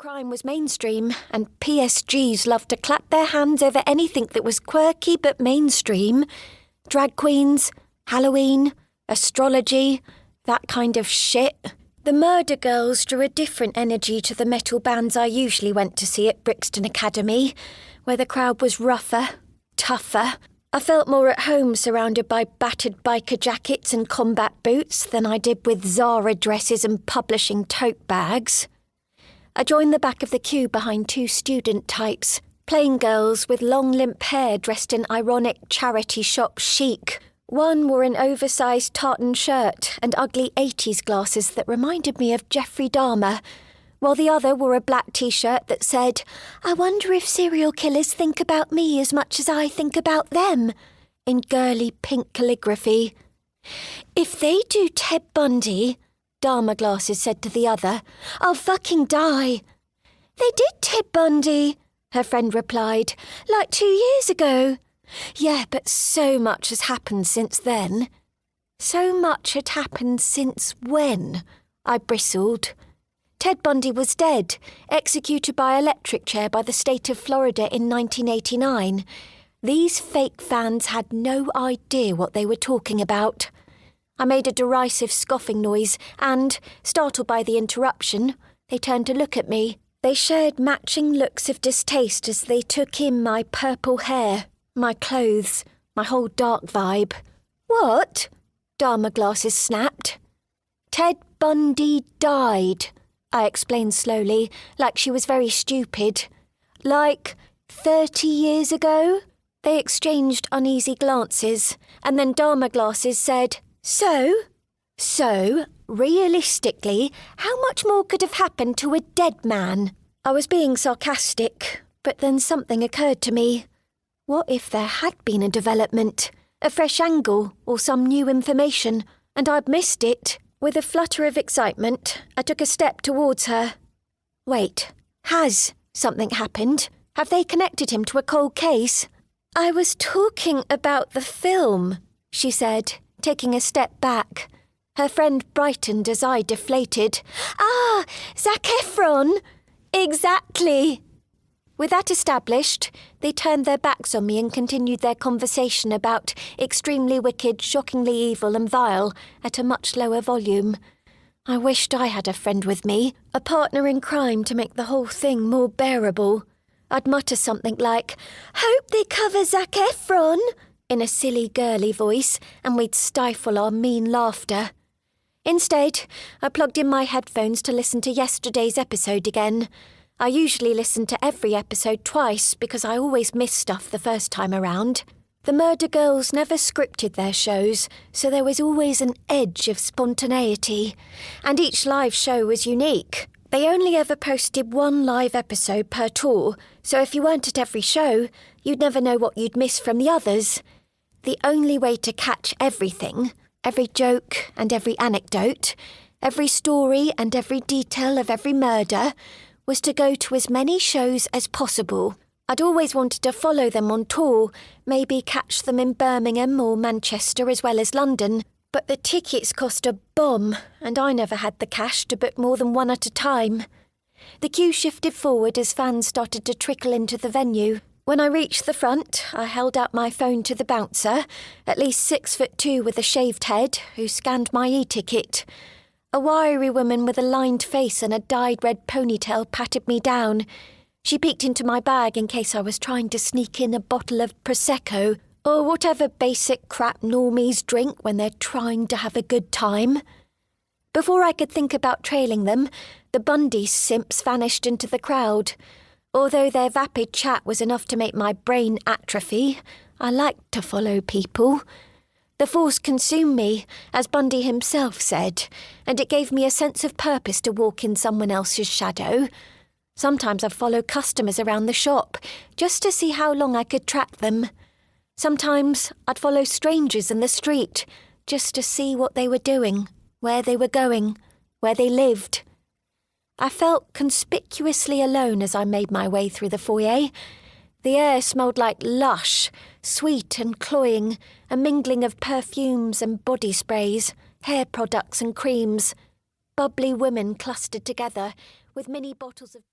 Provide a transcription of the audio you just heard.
crime was mainstream, and PSGs loved to clap their hands over anything that was quirky but mainstream. Drag queens, Halloween, astrology, that kind of shit. The Murder Girls drew a different energy to the metal bands I usually went to see at Brixton Academy, where the crowd was rougher, tougher. I felt more at home surrounded by battered biker jackets and combat boots than I did with Zara dresses and publishing tote bags. I joined the back of the queue behind two student types, plain girls with long limp hair dressed in ironic charity shop chic. One wore an oversized tartan shirt and ugly 80s glasses that reminded me of Jeffrey Dahmer, while the other wore a black t-shirt that said, "I wonder if serial killers think about me as much as I think about them," in girly pink calligraphy. "If they do Ted Bundy," Dahmer glasses said to the other, "I'll fucking die." "They did Ted Bundy," her friend replied, "like 2 years ago." "Yeah, but so much has happened since then." "So much had happened since when?" I bristled. Ted Bundy was dead, executed by electric chair by the state of Florida in 1989. These fake fans had no idea what they were talking about. I made a derisive scoffing noise and, startled by the interruption, they turned to look at me. They shared matching looks of distaste as they took in my purple hair, my clothes, my whole dark vibe. "What?" Dahmer glasses snapped. "Ted Bundy died," I explained slowly, like she was very stupid. "Like 30 years ago?" They exchanged uneasy glances, and then Dahmer glasses said, So, realistically, how much more could have happened to a dead man?" I was being sarcastic, but then something occurred to me. What if there had been a development, a fresh angle, or some new information, and I'd missed it? With a flutter of excitement, I took a step towards her. "Wait, has something happened? Have they connected him to a cold case?" "I was talking about the film," she said, taking a step back. Her friend brightened as I deflated. "Ah, Zac Efron!" "Exactly!" With that established, they turned their backs on me and continued their conversation about extremely wicked, shockingly evil and vile at a much lower volume. I wished I had a friend with me, a partner in crime to make the whole thing more bearable. I'd mutter something like, "Hope they cover Zac Efron," in a silly girly voice, and we'd stifle our mean laughter. Instead, I plugged in my headphones to listen to yesterday's episode again. I usually listen to every episode twice because I always miss stuff the first time around. The Murder Girls never scripted their shows, so there was always an edge of spontaneity, and each live show was unique. They only ever posted one live episode per tour, so if you weren't at every show, you'd never know what you'd miss from the others. The only way to catch everything, every joke and every anecdote, every story and every detail of every murder, was to go to as many shows as possible. I'd always wanted to follow them on tour, maybe catch them in Birmingham or Manchester as well as London, but the tickets cost a bomb, and I never had the cash to book more than one at a time. The queue shifted forward as fans started to trickle into the venue. When I reached the front, I held out my phone to the bouncer, at least 6'2" with a shaved head, who scanned my e-ticket. A wiry woman with a lined face and a dyed red ponytail patted me down. She peeked into my bag in case I was trying to sneak in a bottle of Prosecco, or whatever basic crap normies drink when they're trying to have a good time. Before I could think about trailing them, the Bundy simps vanished into the crowd. Although their vapid chat was enough to make my brain atrophy, I liked to follow people. The force consumed me, as Bundy himself said, and it gave me a sense of purpose to walk in someone else's shadow. Sometimes I'd follow customers around the shop, just to see how long I could track them. Sometimes I'd follow strangers in the street, just to see what they were doing, where they were going, where they lived. I felt conspicuously alone as I made my way through the foyer. The air smelled like lush, sweet and cloying, a mingling of perfumes and body sprays, hair products and creams. Bubbly women clustered together with mini bottles of...